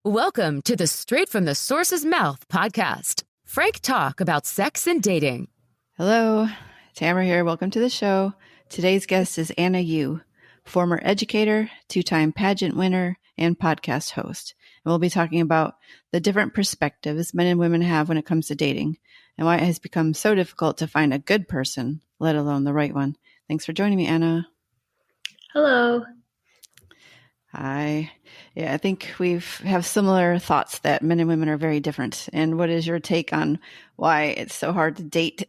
Welcome to the Straight from the Source's Mouth podcast. Frank talk about sex and dating. Hello, Tamara here. Welcome to the show. Today's guest is Anna Yu, former educator, two-time pageant winner, and podcast host. And we'll be talking about the different perspectives men and women have when it comes to dating and why it has become so difficult to find a good person, let alone the right one. Thanks for joining me, Anna. Hello. Hi. Yeah, I think we have similar thoughts that men and women are very different. And what is your take on why it's so hard to date?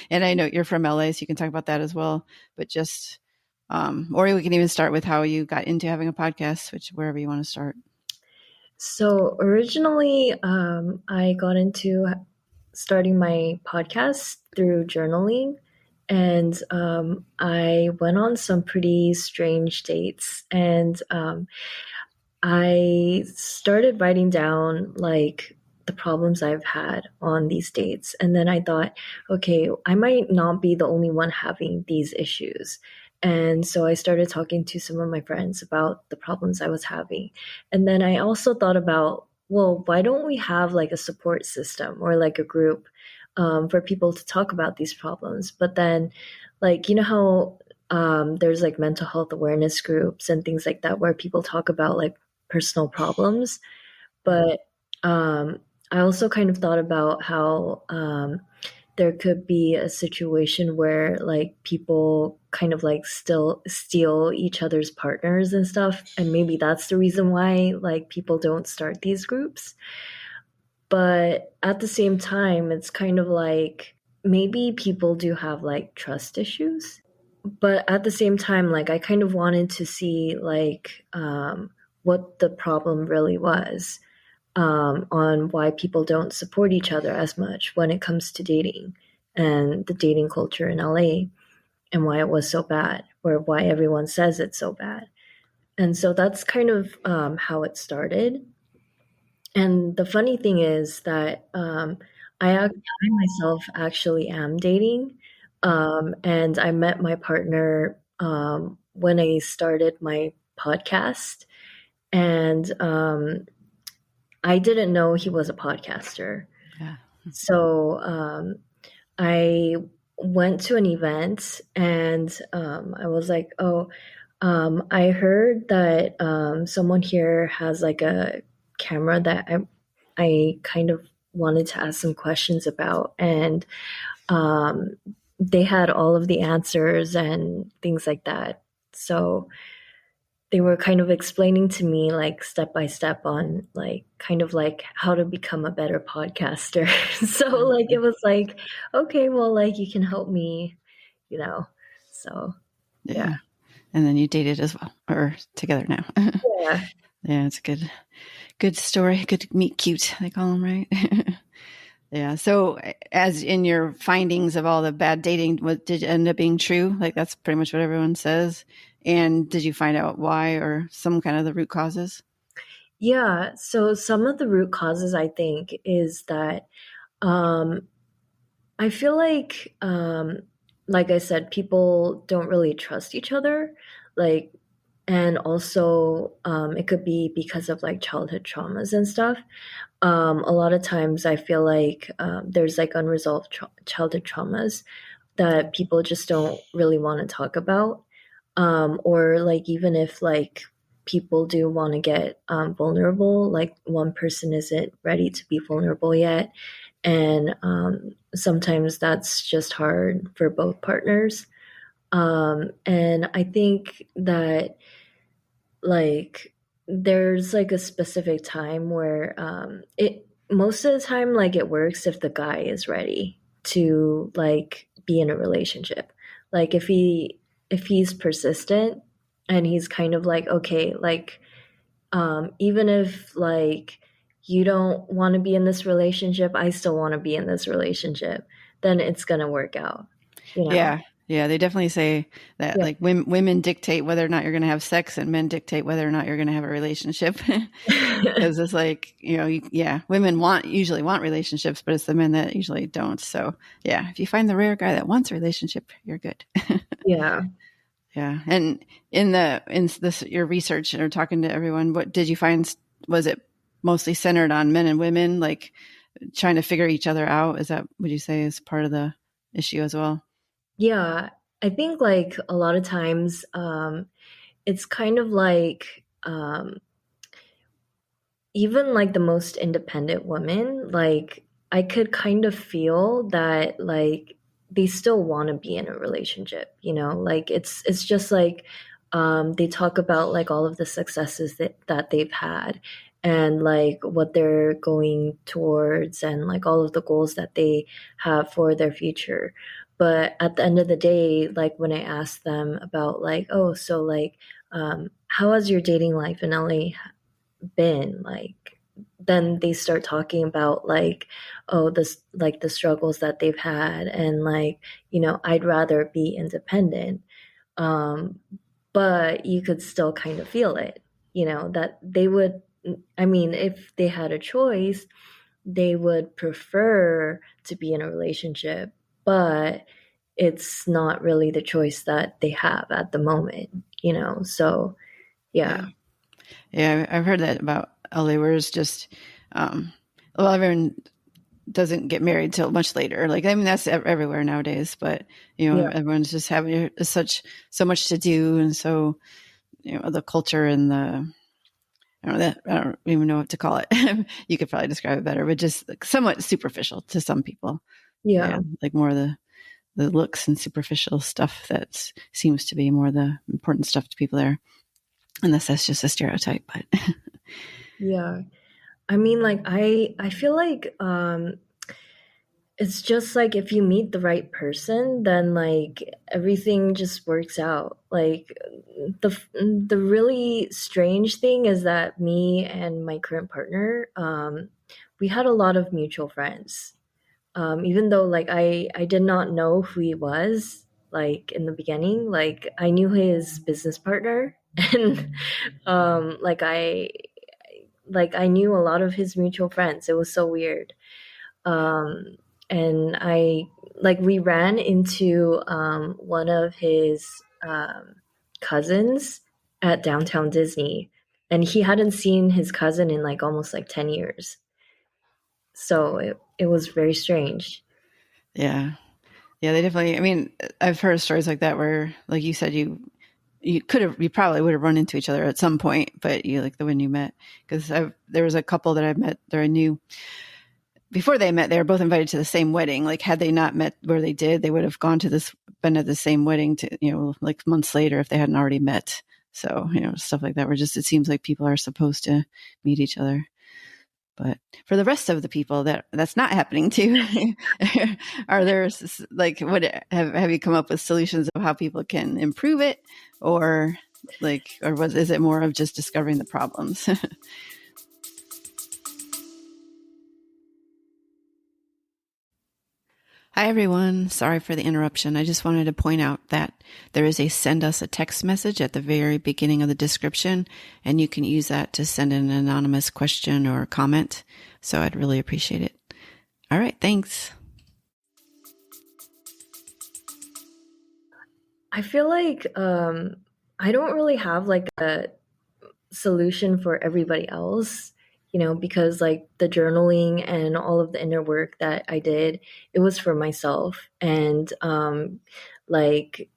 And I know you're from LA, so you can talk about that as well. But just, or we can even start with how you got into having a podcast, which wherever you want to start. So originally, I got into starting my podcast through journaling. And I went on some pretty strange dates, and I started writing down like the problems I've had on these dates. And then I thought, okay, I might not be the only one having these issues. And so I started talking to some of my friends about the problems I was having. And then I also thought about, well, why don't we have like a support system or like a group for people to talk about these problems? But then, like, you know how there's like mental health awareness groups and things like that where people talk about like personal problems. But I also kind of thought about how there could be a situation where like people kind of like still steal each other's partners and stuff. And maybe that's the reason why like people don't start these groups. But at the same time, it's kind of like maybe people do have like trust issues. But at the same time, like I kind of wanted to see like what the problem really was on why people don't support each other as much when it comes to dating and the dating culture in LA and why it was so bad or why everyone says it's so bad. And so that's kind of how it started. And the funny thing is that I myself actually am dating. And I met my partner when I started my podcast. And I didn't know he was a podcaster. Yeah. So I went to an event and I was like, oh, I heard that someone here has like a camera that I kind of wanted to ask some questions about. And they had all of the answers and things like that. So they were kind of explaining to me like step by step on like kind of like how to become a better podcaster. So like it was like, okay, well, like you can help me, you know. So yeah. And then you dated as well, or together now. Yeah. Yeah, it's a good story. Good meet cute, they call them, right? Yeah. So as in your findings of all the bad dating, what did it end up being true? Like that's pretty much what everyone says. And did you find out why or some kind of the root causes? Yeah. So some of the root causes I think is that I feel like I said, people don't really trust each other. Like, and also it could be because of like childhood traumas and stuff. A lot of times I feel like there's like unresolved childhood traumas that people just don't really want to talk about. Or like even if like people do want to get vulnerable, like one person isn't ready to be vulnerable yet. And sometimes that's just hard for both partners. And I think that like there's like a specific time where it most of the time like it works if the guy is ready to like be in a relationship. Like if he's persistent and he's kind of like, okay, like even if like you don't want to be in this relationship, I still want to be in this relationship, then it's gonna work out, you know. Yeah, they definitely say that like women dictate whether or not you're going to have sex and men dictate whether or not you're going to have a relationship. Because it's like, women usually want relationships, but it's the men that usually don't. So yeah, if you find the rare guy that wants a relationship, you're good. Yeah. Yeah. And in this, your research or talking to everyone, what did you find? Was it mostly centered on men and women, like trying to figure each other out. Is that, would you say, is part of the issue as well? Yeah, I think like a lot of times it's kind of like even like the most independent women, like I could kind of feel that like they still want to be in a relationship, you know? Like it's just like they talk about like all of the successes that they've had and like what they're going towards and like all of the goals that they have for their future. But at the end of the day, like when I ask them about like, oh, so like how has your dating life in LA been like, then they start talking about like, oh, this like the struggles that they've had and like, you know, I'd rather be independent. um but you could still kind of feel it, you know, that they would, I mean, if they had a choice, they would prefer to be in a relationship, but it's not really the choice that they have at the moment, you know. So yeah. Yeah. Yeah. I've heard that about LA, where it's just, a lot of everyone doesn't get married till much later. Like, I mean, that's everywhere nowadays, but you know, Yeah. everyone's just having so much to do. And so, you know, the culture and I don't even know what to call it. You could probably describe it better, but just like somewhat superficial to some people. Yeah. Yeah. Like more of the looks and superficial stuff that seems to be more the important stuff to people there. Unless that's just a stereotype, but Yeah. I mean, like I feel like it's just like if you meet the right person, then like everything just works out. Like the the really strange thing is that me and my current partner, we had a lot of mutual friends. Even though like I did not know who he was like in the beginning, like I knew his business partner and like I knew a lot of his mutual friends. It was so weird. Um, and I like we ran into one of his cousins at downtown Disney, and he hadn't seen his cousin in like almost like 10 years. So it was very strange. yeah. Yeah, they definitely, I mean, I've heard stories like that where, like you said, you probably would have run into each other at some point, but you like the when you met, because there was a couple that I met that I knew before they met. They were both invited to the same wedding. Like, had they not met where they did, they would have been at the same wedding to, you know, like months later if they hadn't already met. So, you know, stuff like that, where just, it seems like people are supposed to meet each other. But for the rest of the people that's not happening to, are there like, what have you come up with solutions of how people can improve it, or is it more of just discovering the problems? Hi, everyone. Sorry for the interruption. I just wanted to point out that there is a send us a text message at the very beginning of the description, and you can use that to send an anonymous question or comment. So I'd really appreciate it. All right. Thanks. I feel like I don't really have like a solution for everybody else, you know, because like the journaling and all of the inner work that I did, it was for myself. And like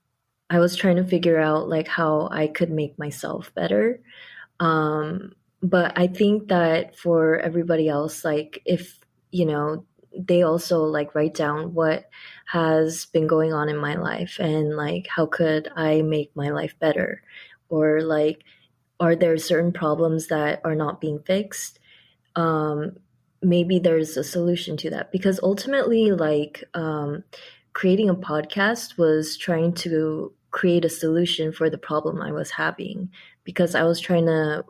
I was trying to figure out like how I could make myself better. Um, but I think that for everybody else, like if, you know, they also like write down what has been going on in my life and like how could I make my life better, or like are there certain problems that are not being fixed? um, Maybe there's a solution to that, because ultimately like creating a podcast was trying to create a solution for the problem I was having, because I was trying to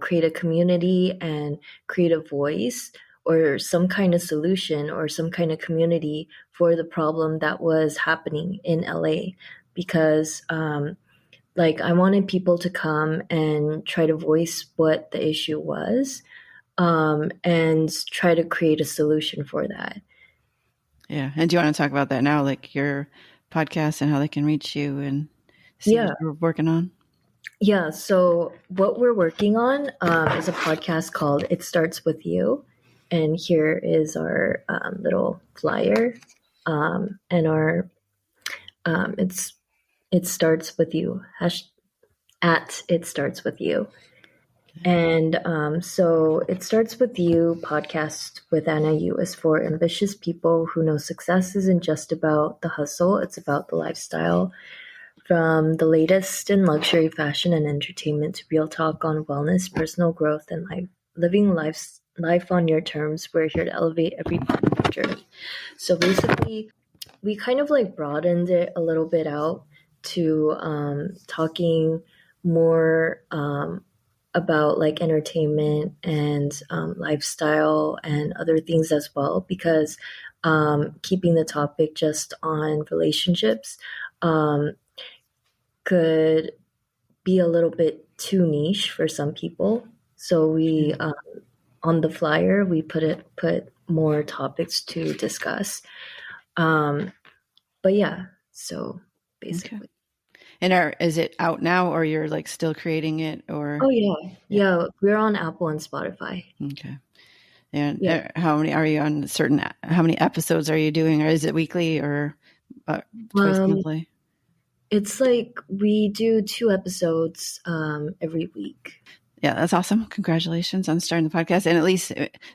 create a community and create a voice or some kind of solution or some kind of community for the problem that was happening in LA. Because like I wanted people to come and try to voice what the issue was, and try to create a solution for that. Yeah. And do you want to talk about that now, like your podcast and how they can reach you and see what Yeah, you're working on? Yeah, so what we're working on is a podcast called It Starts With You. And here is our little flyer. And our it starts with you, at It Starts With You. And so It Starts With You podcast with Anna Yu is for ambitious people who know success isn't just about the hustle, it's about the lifestyle. From the latest in luxury, fashion, and entertainment to real talk on wellness, personal growth, and living life on your terms, we're here to elevate every part of your journey. So basically, we kind of like broadened it a little bit out to talking more about like entertainment and lifestyle and other things as well, because keeping the topic just on relationships could be a little bit too niche for some people. So we on the flyer we put more topics to discuss. But yeah, so basically. Okay. And is it out now, or you're like still creating it, or? Oh yeah, we're on Apple and Spotify. Okay. And Yeah. how many are you on how many episodes are you doing, or is it weekly or twice monthly? It's like we do 2 episodes every week. Yeah, that's awesome. Congratulations on starting the podcast. And at least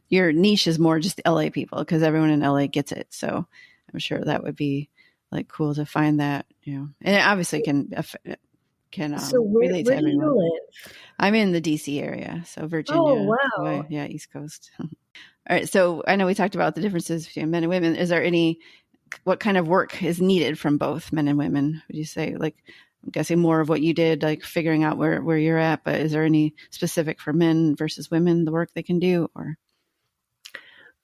your niche is more just LA people, because everyone in LA gets it. So I'm sure that would be like cool to find that, and it obviously can So relate to where do you everyone. live? I'm in the DC area, so Virginia. Oh wow. So yeah, East Coast. All right. So I know we talked about the differences between men and women. Is there what kind of work is needed from both men and women? Would you say, like, I'm guessing more of what you did, like figuring out where you're at, but is there any specific for men versus women, the work they can do, or?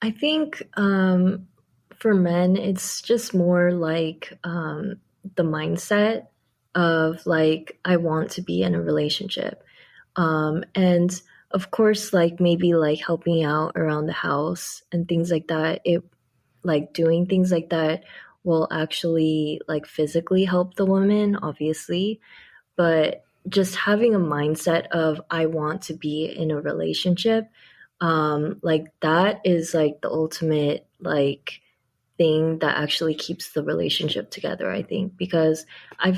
I think for men, it's just more like the mindset of like, I want to be in a relationship. And of course, like maybe like helping out around the house and things like that. It like doing things like that will actually like physically help the woman, obviously. But just having a mindset of I want to be in a relationship, like that is like the ultimate like thing that actually keeps the relationship together, I think, because I've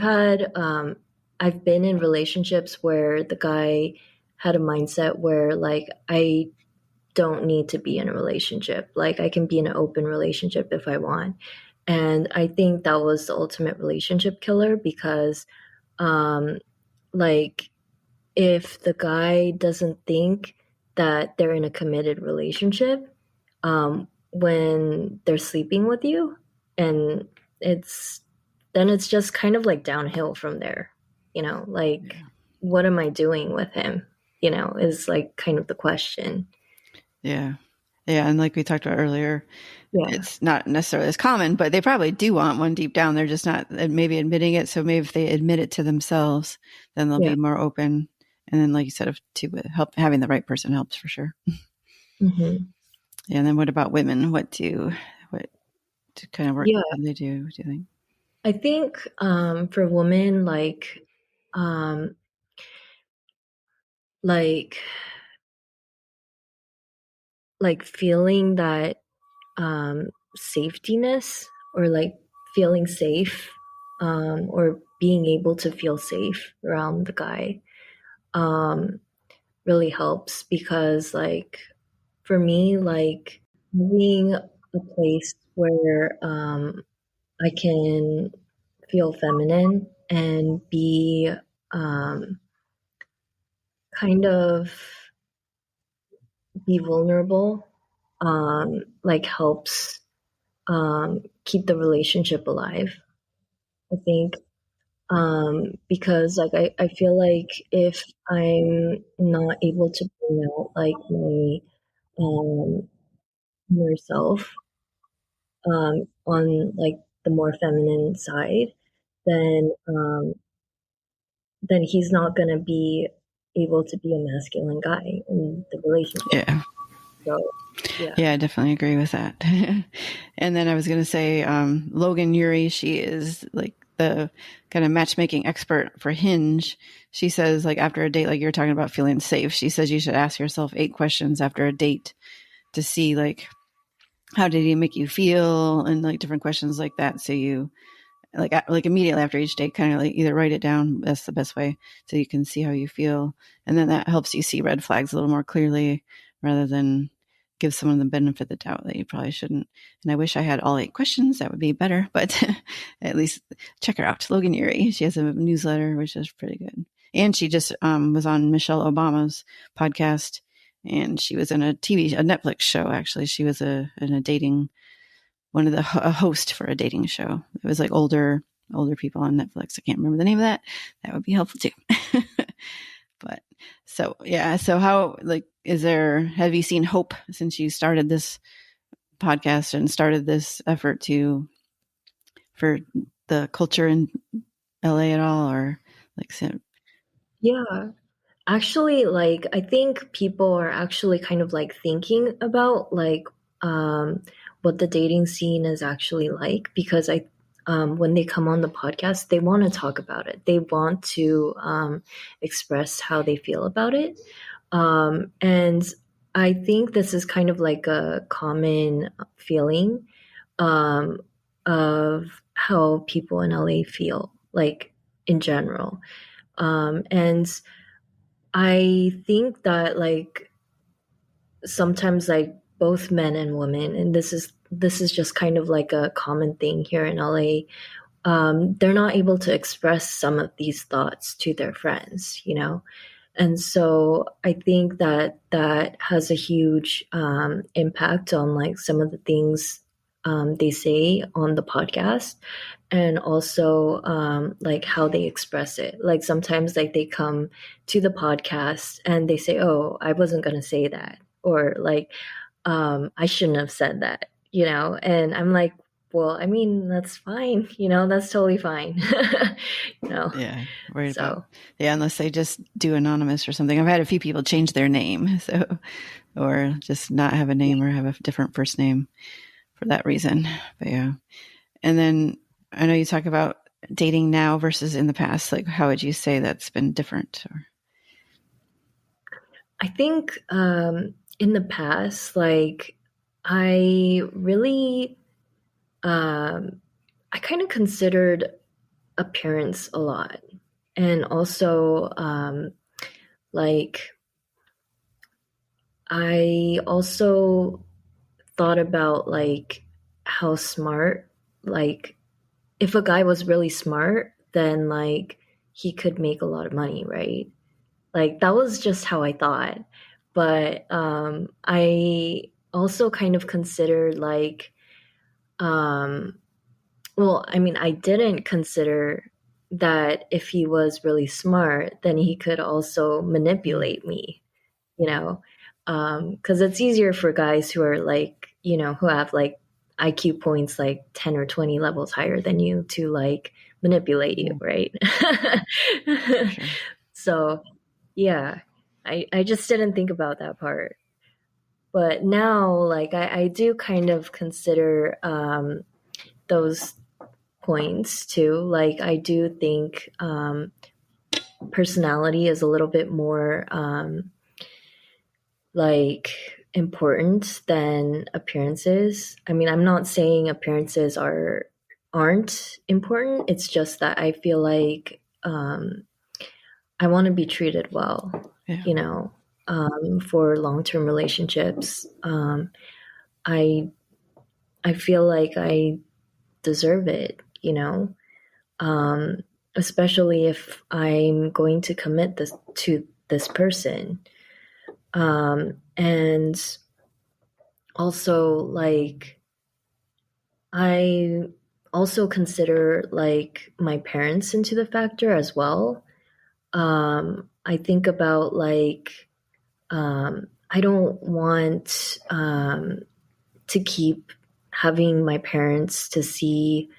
been in relationships where the guy had a mindset where like I don't need to be in a relationship, like I can be in an open relationship if I want. And I think that was the ultimate relationship killer, because um like if the guy doesn't think that they're in a committed relationship when they're sleeping with you, and it's then it's just kind of like downhill from there, like Yeah. what am I doing with him, is like kind of the question. Yeah. Yeah. And like we talked about earlier, Yeah, it's not necessarily as common, but they probably do want one deep down. They're just not maybe admitting it. So maybe if they admit it to themselves, then they'll yeah. be more open. And then, like you said, to help, having the right person helps for sure. Hmm. Yeah, and then what about women? What kind of work Yeah, do they do you think? I think for women, um like feeling that safetyness, or like feeling safe, or being able to feel safe around the guy um, really helps, because like for me, like having a place where I can feel feminine and be um, kind of be vulnerable, like helps keep the relationship alive, I think. Because like I feel like if I'm not able to bring out like my um inner self on like the more feminine side, then then he's not gonna be able to be a masculine guy in the relationship. Yeah. So yeah. Yeah, I definitely agree with that. And then I was going to say, Logan Yuri, she is like the kind of matchmaking expert for Hinge, she says, like, after a date, like you're talking about feeling safe, she says you should ask yourself 8 questions after a date to see, like, how did he make you feel, and like different questions like that. So you like immediately after each date, kind of like either write it down. That's the best way, so you can see how you feel, and then that helps you see red flags a little more clearly, rather than give someone the benefit of the doubt that you probably shouldn't. And I wish I had all 8 questions. That would be better, but at least check her out. Logan Ury. She has a newsletter, which is pretty good. And she just was on Michelle Obama's podcast, and she was in a Netflix show. Actually, she was in a dating, one of the a host for a dating show. It was like older people on Netflix. I can't remember the name of that. That would be helpful too. But so, yeah. So how, like, have you seen hope since you started this podcast and started this effort for the culture in LA at all, or like? Yeah. Actually, like, I think people are actually kind of like thinking about like what the dating scene is actually like, because when they come on the podcast, they want to talk about it. They want to express how they feel about it. And I think this is kind of like a common feeling um, of how people in LA feel, like in general. And I think that like sometimes like both men and women, and this is just kind of like a common thing here in LA. They're not able to express some of these thoughts to their friends, you know? And so I think that that has a huge impact on like some of the things they say on the podcast, and also like how they express it. Like sometimes like they come to the podcast and they say, "Oh, I wasn't going to say that," or like, "I shouldn't have said that," you know? And I'm like, well, I mean, that's fine. You know, that's totally fine. You know, Yeah, worried so. about, yeah, unless they just do anonymous or something. I've had a few people change their name, so, or just not have a name or have a different first name for that reason. But yeah. And then I know you talk about dating now versus in the past. Like, how would you say that's been different? Or... I think in the past, like I really, I kind of considered appearance a lot, and also like I also thought about like how smart, like if a guy was really smart, then like he could make a lot of money, right? Like that was just how I thought. But I also kind of considered like, um, well, I mean, I didn't consider that if he was really smart, then he could also manipulate me, you know? Because it's easier for guys who are like, you know, who have like IQ points like 10 or 20 levels higher than you to like manipulate you, right? Sure. So, yeah, I just didn't think about that part. But now, like, I do kind of consider those points too. Like, I do think personality is a little bit more like important than appearances. I mean, I'm not saying appearances aren't important. It's just that I feel like I want to be treated well, Yeah. you know, for long-term relationships. I I feel like I deserve it, you know, um, especially if I'm going to commit this to this person. And also, like, I also consider like my parents into the factor as well. I think about like I don't want to keep having my parents to see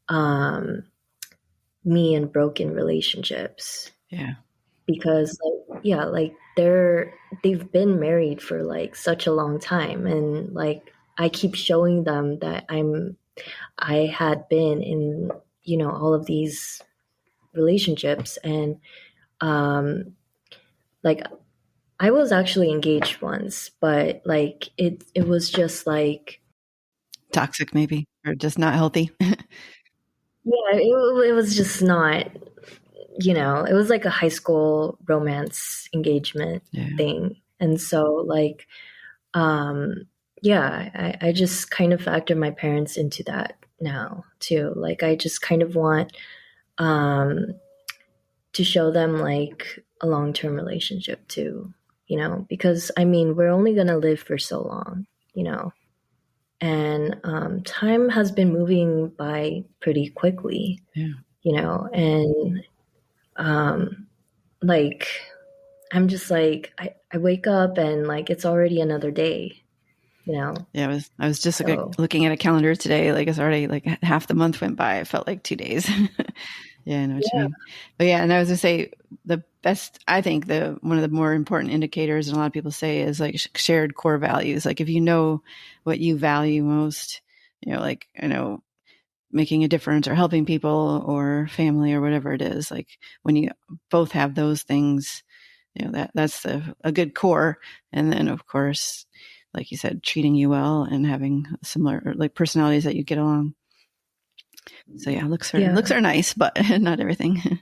um, me in broken relationships, Yeah. because like, yeah, like they've been married for like such a long time, and like I keep showing them that I had been in all of these relationships. And like I was actually engaged once, but like it was just like Toxic, maybe, or just not healthy. it was just not, it was like a high school romance engagement thing. And so like, yeah, I just kind of factor my parents into that now too. Like I just kind of want to show them like a long-term relationship too, because I mean, we're only going to live for so long, and time has been moving by pretty quickly, and like I'm just like I wake up and like it's already another day, Yeah, I was just looking at a calendar today. Like it's already like half the month went by. It felt like 2 days. Yeah, I know what you mean. But yeah, and I was gonna say the best, I think one of the more important indicators, and a lot of people say, is like shared core values. Like if you know what you value most, like, making a difference or helping people or family or whatever it is, like when you both have those things, that's a good core. And then of course, like you said, treating you well and having similar like personalities that you get along. So yeah, looks are nice, but not everything. Because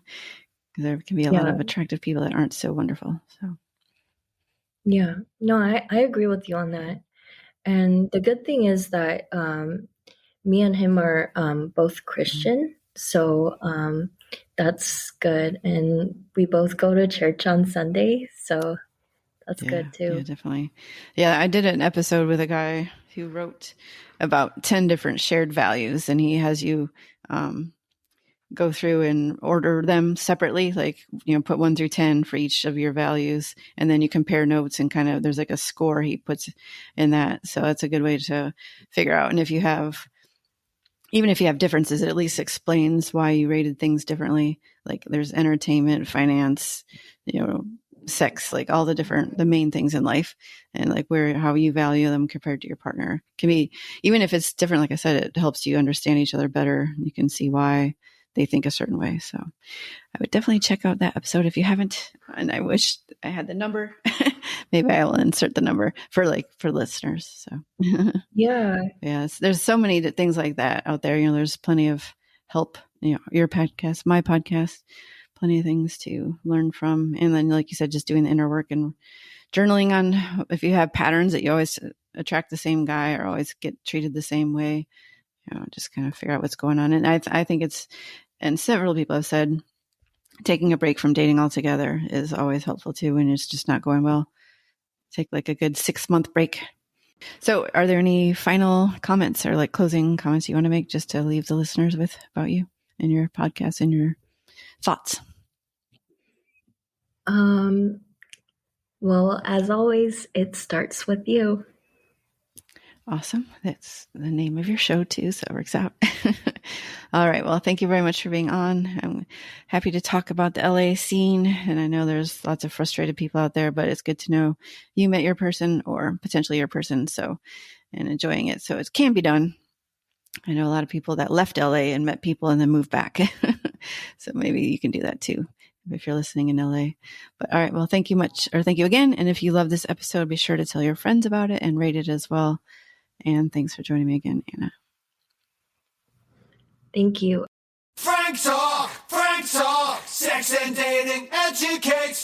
there can be a lot of attractive people that aren't so wonderful. So yeah, no, I agree with you on that. And the good thing is that me and him are both Christian, so that's good. And we both go to church on Sunday, so that's good too. Yeah, definitely. Yeah, I did an episode with a guy who wrote about 10 different shared values, and he has you go through and order them separately, like, put 1 through 10 for each of your values. And then you compare notes and kind of, there's like a score he puts in that. So that's a good way to figure out. And even if you have differences, it at least explains why you rated things differently. Like there's entertainment, finance, sex, like all the main things in life, and like how you value them compared to your partner can be, even if it's different. Like I said, it helps you understand each other better. You can see why they think a certain way. So I would definitely check out that episode if you haven't. And I wish I had the number. Maybe I will insert the number for listeners. So yeah. There's so many things like that out there. There's plenty of help, your podcast, my podcast, plenty of things to learn from. And then, like you said, just doing the inner work and journaling on if you have patterns that you always attract the same guy or always get treated the same way, just kind of figure out what's going on. And I think and several people have said, taking a break from dating altogether is always helpful too when it's just not going well. Take like a good 6-month break. So are there any final comments or like closing comments you want to make just to leave the listeners with about you and your podcast and your thoughts? Well, as always, it starts with you. Awesome. That's the name of your show too, so it works out. All right. Well, thank you very much for being on. I'm happy to talk about the LA scene. And I know there's lots of frustrated people out there, but it's good to know you met your person or potentially your person. So, and enjoying it. So it can be done. I know a lot of people that left LA and met people and then moved back. So maybe you can do that too if you're listening in LA. But all right. Well, thank you again. And if you love this episode, be sure to tell your friends about it and rate it as well. And thanks for joining me again, Anna. Thank you. Frank Talk, sex and dating educates.